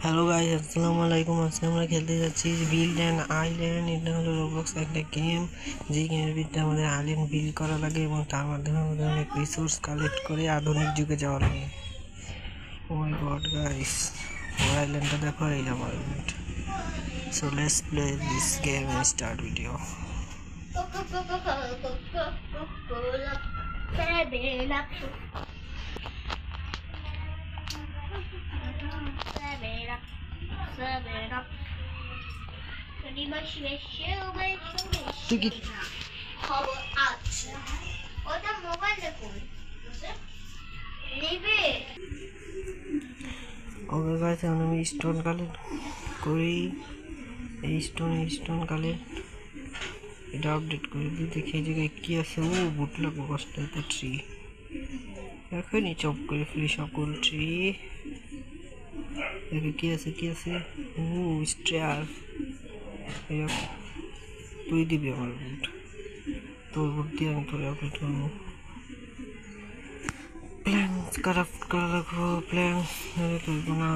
Hello guys, আসসালামু আলাইকুম। আজকে আমরা খেলতে যাচ্ছি বিল্ড অ্যান্ড আইল্যান্ড। এটা হলো রোবলক্স একটা গেম, যে গেমের ভিতরে আমাদের আইল্যান্ড বিল্ড করা লাগে এবং তার মাধ্যমে আমাদের অনেক রিসোর্স কালেক্ট করে আধুনিক যুগে যাওয়া লাগে। ও মাই গড গাইস, ওর আইল্যান্ডটা দেখো, এই আমার island. So let's play this game and start video. তুই কি খবর? আচ্ছা, ওটা মোবাইলে কই নেবে? ওকে গাইস, এখন আমি স্টোন কালেক্ট করি। এই স্টোন কালেক্ট এটা আপডেট করে দিই, দেখি এই জায়গায় কি আছে। ও বুট লাগবো, কষ্ট হইতে ট্রি এখনই চপ করে ফেলি সকল ট্রি। দেখি কি আছে। ও স্ট্রেয়ার, তুই দিবি আমার বুট, তোর বুট দিয়ে আমি তোর আপডেট করবো। প্ল্যাঙ্ক ক্রাফট করা লাগবো, প্ল্যাঙ্ক তুলবো না।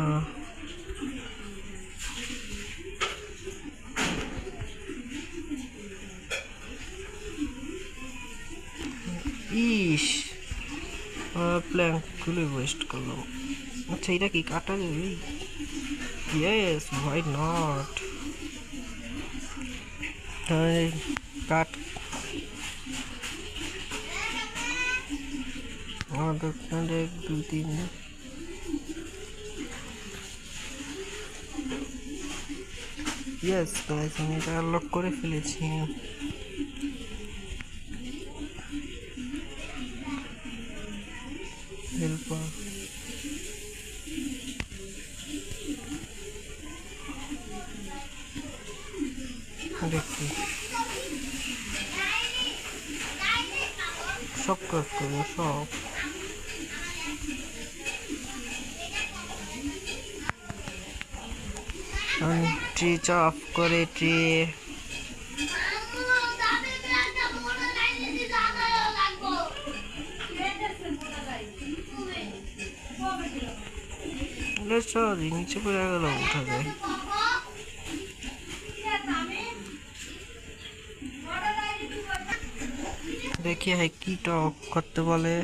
ইস, প্ল্যাঙ্ক গুলো ওয়েস্ট করলাম। আচ্ছা, এটা কি কাটা যাবে? Yes, why not. কাট আমাদের 1 2 3। ইয়েস গাইস, আমি এটা আনলক করে ফেলেছি। হেল্পার দেখি সব কাজ করবো, সব ট্রি চপ করে ট্রি। নিচে পড়ে গেল, উঠা যায়। দেখি হাই কি টক করতে বলে।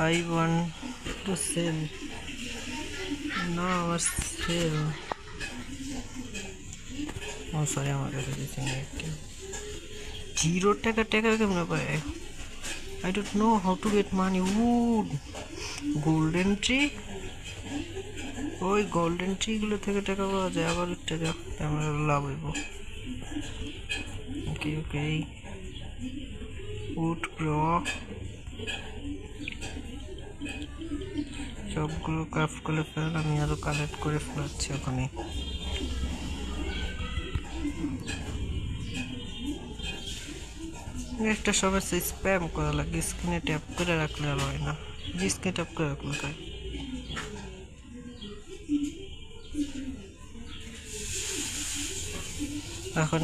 আই ওয়ান্ট টু সেল, না আমার সেল। ও সরি, আমার কাছে দিচ্ছি না। 0 টাকা কেমনে পায়? I don't know how to get money. Wood, golden tree, ওই গোল্ডেন ট্রি গুলো থেকে টাকা পাওয়া যায়। আবার টাকা আমরা লাভ হইব। ওকে উড গ্রো, সবগুলো ক্রাফট করে ফেল। আমি আরো কালেক্ট করে ফেলাচ্ছি ওখানে। একটা সবার স্প্যাম করা লাগে, স্ক্রিনে ট্যাপ করে রাখলে আর হয় না। স্ক্রিনে ট্যাপ করে রাখলে হয়। এখন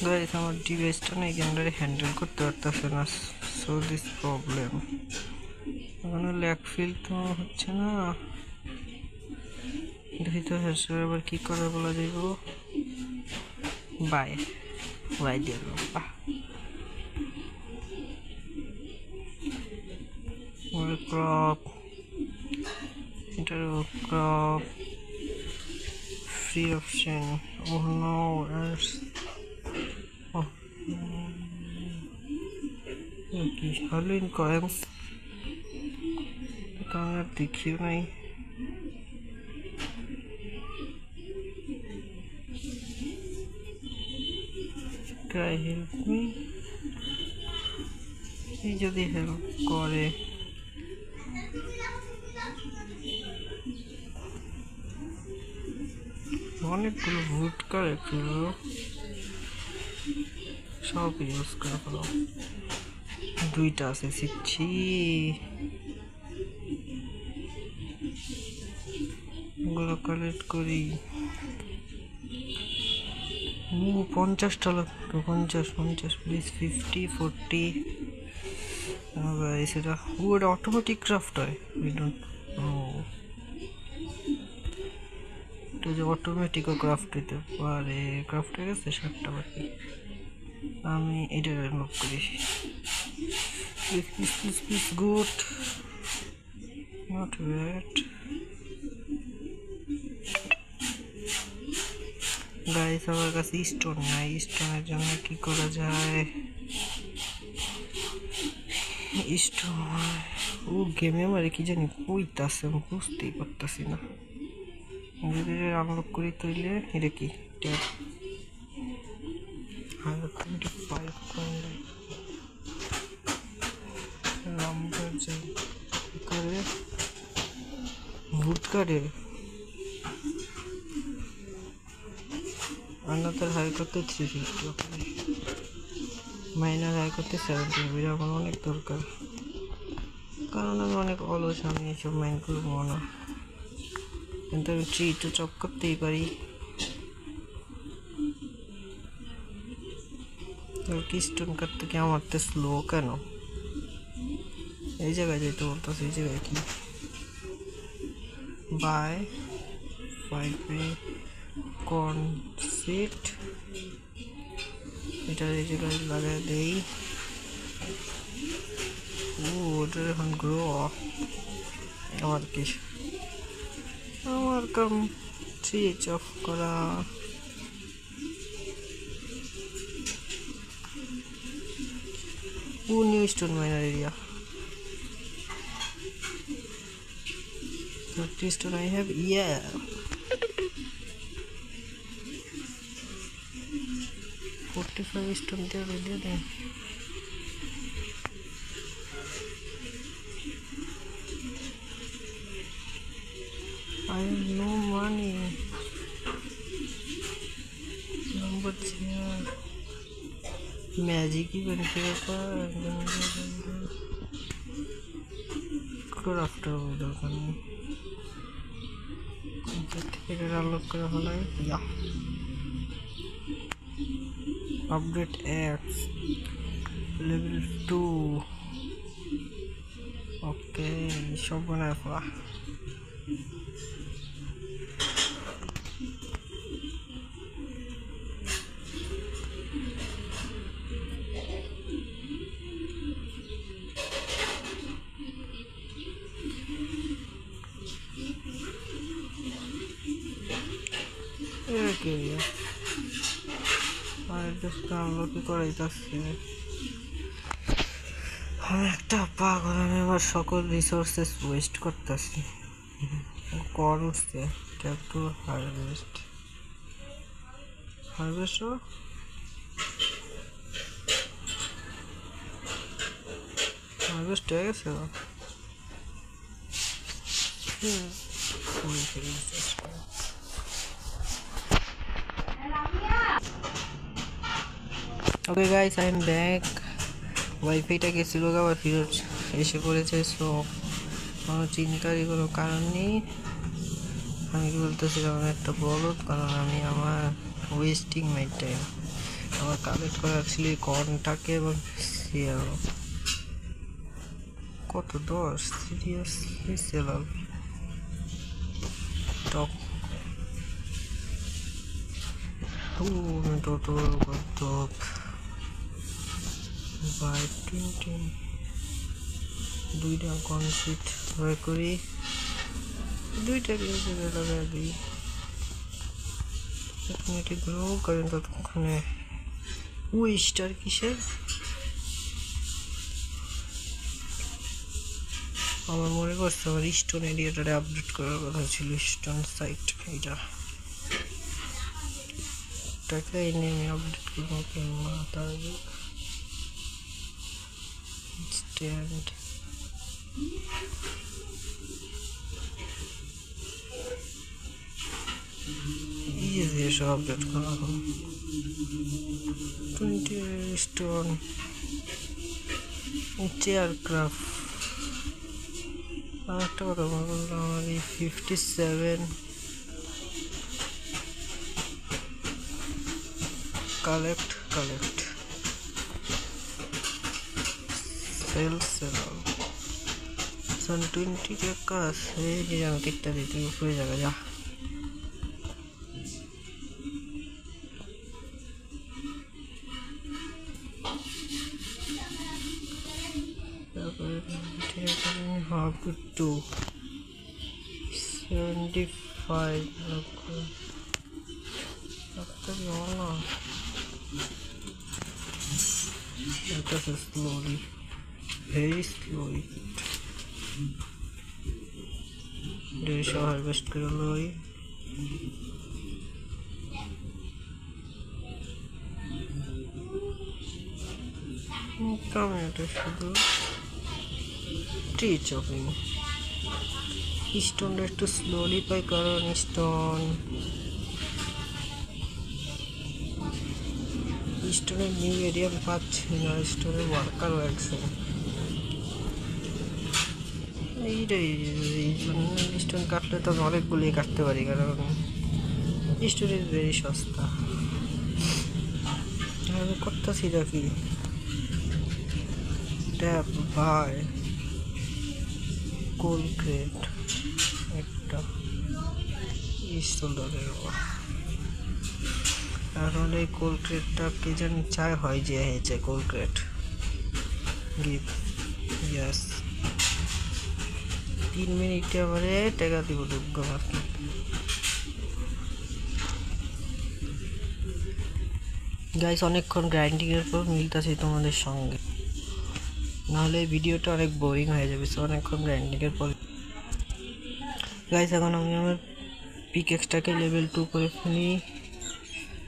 গাইস, আমার ডিভাইসটা না এই গেমটারে হ্যান্ডেল করতে পারতেছে না, সো দিস প্রবলেম। এখানে ল্যাগ ফিল তো হচ্ছে না। দেখি তো হ্যাঁ, আবার কি করে বলা যাইব। বাই দিয়ে ক্রপ, ক্রপ ফ্রি অপশন। ও নো, কি হ্যালোইন কয়েন্স তো আমি আর দেখিও নাই। ট্রাই হেল্প মি, এই যদি হেল্প করে। অনেকগুলো ভুট করে সব ইউজ করে ফেলো। 2টা আছে, শিখছি। ওগুলো কালেক্ট করি। 50টা লাগতো, 50 প্লিজ। 50 40 গাইস এটা ওটা অটোমেটিক ক্রাফট হয় উই ডোন্ট নো এটা যে অটোমেটিকও ক্রাফট হইতে পারে ক্রাফট হয়ে গেছে 7টা বাকি আমি এটা আনলক করি please good not bad guys আমার কাছে স্টোন নাই স্টোনের জন্য কি করা যায় স্টোন ও গেমে আমার কি জানি কইতাছে আমি বুঝতেই পারতাছি না যদি আনলক করি তাইলে এটা কি ট্যাব 125 কয়েন নাম্বার যাই করে ভুট কাটে আনাদার হাই করতে 350 ওকে মাইনার হাই করতে 70 এটা আমার অনেক দরকার কারণ আমি অনেক অলস আমি এসব মাইন করবো না কিন্তু আমি ট্রি তো চপ করতেই পারি কিস্টোন কাটতে কি আমার তো স্লো কেন এই জায়গায় যেতে বলতেছে এই জায়গায় কি বাই 5 কর্ন সিড এটা এই জায়গায় লাগাই দেই ও ওটা এখন গ্রো আমার কাম সুইচ অফ করা ও new stone miner area 30 stone I have yeah 45 stone there already then I have no money number here magic ही बन के क्राफ्टर उधर करनी এটা আনলক করা হলো ইয়া আপডেট এক্স লেভেল 2 ওকে সব বানায় ফেলা কি আর জাস্ট ডাউনলোড করাইতাছে আমি একটা পাগল আমি আমার সকল রিসোর্সেস ওয়েস্ট করতেছি কর উঠছে ট্যাপ টু হারভেস্ট হারভেস্ট হয়ে গেছে okay guys I am back ওয়াইফাইটা গেছিল আবার ফিরত এসে পড়েছে সো কোনো চিন্তারই কোনো কারণ নেই আমি কি বলতেছিলাম একটা বলদ কারণ আমি আমার ওয়েস্টিং মাই টাইম আমার কালেক্ট করা অ্যাকচুয়ালি কর্নটাকে এবং সিয়াল কত 10 সিরিয়াসলি সেলাল টপ তো টপ বাই 20 দুইটা কনসিট হয়ে করি দুইটা দিয়ে লাগাই দিই এটি গ্রো করেন ততক্ষণে স্টার কিসের আমার মনে করছে আমার স্টোন এরিয়াটারে আপডেট করার কথা ছিল স্টোন সাইট এইটা টাকা এনে আমি আপডেট করবো কিংবা তার স্ট্যান্ড ইজি সব আপডেট করা হবে 20 স্টোন চেয়ার ক্রাফট আর একটা কথা বললাম আমার এই 57 কালেক্ট সেল 120 টাকা আছে, যে আমি টিকটা দিতে উপরে যাবে যা। তারপরে হবে টু 75 না, এটা স্লোলি, ভেরি স্লোলি। 150 হারভেস্ট করে লই। টমেটো শুধু ট্রি চপিং। স্টোনটা একটু স্লোলি পাই, কারণ স্টোনের নিউ এরিয়া পাচ্ছি না, স্টোনের ওয়ার্কার একজন। এই জন্য স্টোন কাটলে তো অনেকগুলি কাটতে পারি, কারণ স্টোন ইজ ভেরি সস্তা। আমি করতেছি দেখি ট্যাপ বাই কোল ক্রেট একটা $20। এখন এই কোল ক্রেটটা কে জানি চাই হয় যে হয়েছে কোল ক্রেট গিভ ইয়াস 3 মিনিটে আমারে টাকা দিব যোগ্য মাত্র। গাইস অনেকক্ষণ গ্রাইন্ডিংয়ের পর মিলতেছি তোমাদের সঙ্গে, নাহলে ভিডিওটা অনেক বোরিং হয়ে যাবে। সো অনেকক্ষণ গ্রাইন্ডিংয়ের পর গাইস এখন আমি আমার পিকেক্সটাকে লেভেল 2 করে ফেলি,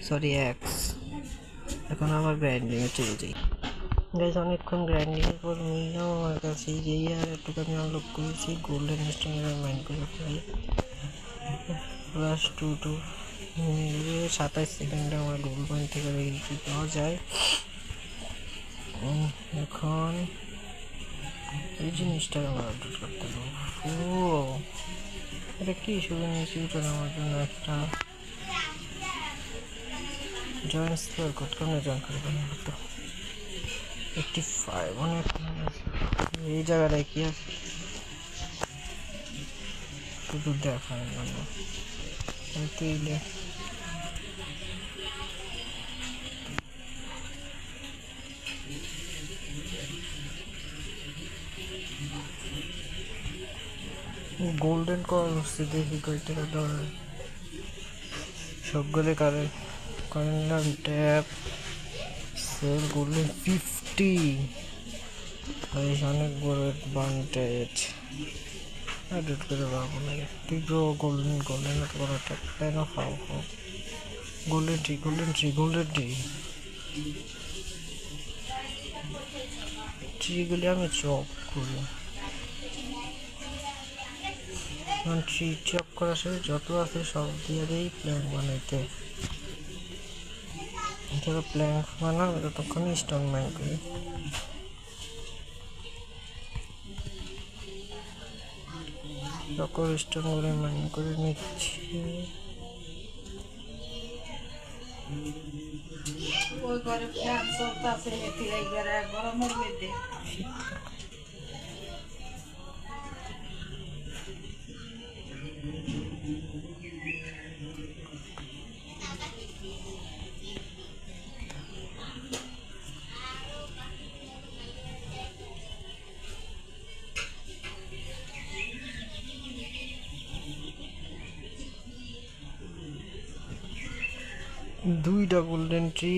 সরি এক্স। এখন আবার গ্রাইন্ডিংয়ে চলে যাই। গাইস অনেকক্ষণ গ্রাইন্ডিংয়ের পর মিললাম আমার কাছে যে আর একটু আমি আনলক করেছি গোল্ডেন স্টোনের মাইন্ড করে ফেলি। প্লাস 2 27 সেকেন্ডে আমার গোল্ড পয়েন্ট থেকে রেখে পাওয়া যায়। এখন এই জিনিসটা আমার আপডেট করতে হবে। ও এটা কি শুধু ইনস্টিটিউটে আমার জন্য একটা জয়েন স্কোয়ার কোড কেমন জয়েন করে দেবেন তো 85 অনেক। এই জায়গাটায় কি আছে শুধু দেখায় না তুইলে গোল্ডেন কয়েন হচ্ছে, দেখি কয় টাকা দেওয়া সবগুলো করে নিলাম। ট্যাপ সেল গোল্ডেন 50, অনেক বড় অ্যাডভান্টেজ। এডিট করে পাবো না টিগ্রো গোল্ডেন এত বড় ট্যাপ কেন খাও গোল্ডেন ট্রিগুলি আমি চপ করি, ট্রি চপ করার সাথে যত আছে সব দিয়ে দিই প্ল্যান বানাইতে। যারা প্ল্যান বানাবে ততক্ষণ স্টোন মাইন করি। সকল স্টোন করে মাইন করে নিচ্ছি। ওই ঘরে ফ্যান চলতেছে এটি গরমের মধ্যে। দুইটা গোল্ডেন ট্রি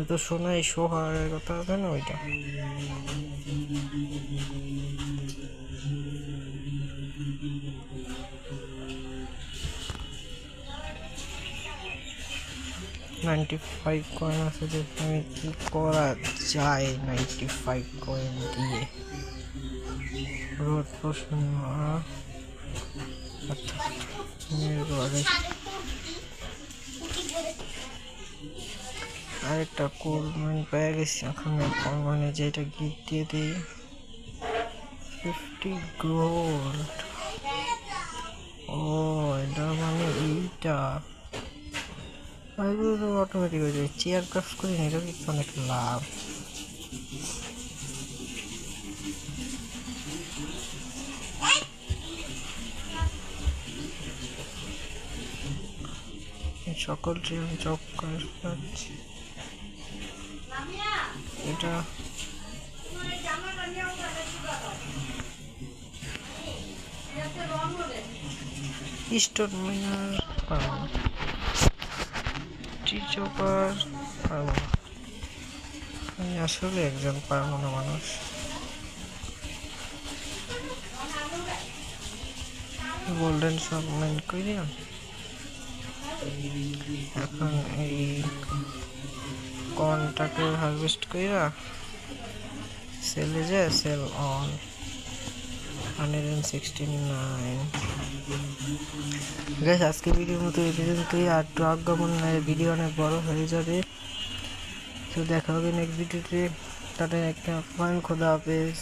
তো সোনাই সোহারের কথা আছে না, ওইটা 95 কয়েন আছে, দেখি আমি কি করা যায় 95 কয়েন দিয়ে। রোদ পোষণ আরেকটা কোল মাইন পেয়ে গেছি। এখন কোল মানে যেটা গিফট দিয়ে দিই 50 গোল্ড। ও এটা মানে এইটা অটোমেটিক হয়ে যায়। চেয়ার ক্রাফট করি না, এটা কিন্তু অনেক লাভ। সকল ট্রি আমি চক করে পাচ্ছি। এটা স্টোন মাইনার পাবো না, ট্রি চপার পাবো না। আমি আসলে একজন পারবো না মানুষ। গোল্ডেন সব মাইন করি এখন এই কর্নটাকে হারভেস্ট কইরা সেলে যায়, সেল অন 169। গাইস আজকে ভিডিওর মতো এই পর্যন্তই। আর একটু আজ্ঞাবনের ভিডিও অনেক বড় হয়ে যাবে, তো দেখা হবে নেক্সট ভিডিওতে। তাদের একটা খোদা হাফেজ।